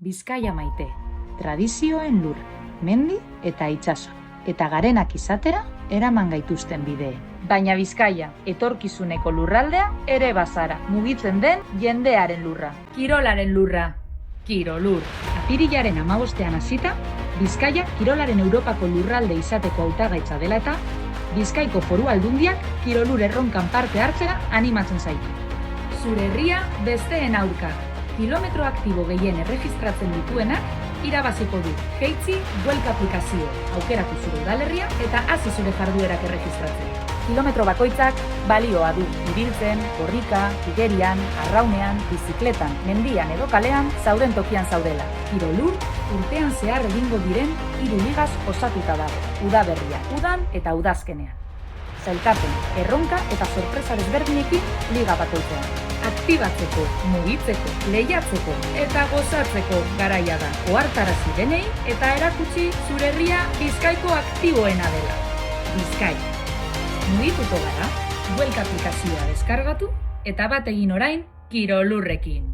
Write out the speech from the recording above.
Bizkaia maite, tradizioen lur, mendi eta itsaso, eta garenak izatera eraman gaituzten bide. Baina Bizkaia, etorkizuneko lurraldea ere bazara, mugitzen den jendearen lurra, kirolaren lurra, Kirolur. Apirilaren 15ean hasita, Bizkaia kirolaren Europako lurralde izateko hautagaitza dela eta Bizkaiko Foru Aldundiak Kirolur erronkan parte hartzera animatzen zaitu. Zure herria besteen aurka. Kilometro aktibo gehien erregistratzen dituenak irabaziko du. Jaitsi Vuelta aplikazio, aukeratu zure udalerria eta hasi zure jarduerak erregistratzen. Kilometro bakoitzak balioa du. Ibiltzen, korrika, igerian, arraunean, bizikletan, mendian edo kalean zauden tokian zaudela. Kirolur urtean zehar egingo diren 3 ligaz osatuta dago. Udaberria, udan eta udazkenean. Sailkapen, erronka eta sorpresa desberdinekin liga bakoitzean. Aktibatzeko, mugitzeko, lehiatzeko eta gozatzeko garaia da. Ohartarazi denei eta erakutsi zure herria Bizkaiko aktiboena dela. Bizkai. Mugituko gara, Vuelta aplikazioa deskargatu eta bat egin orain Kirolurrekin.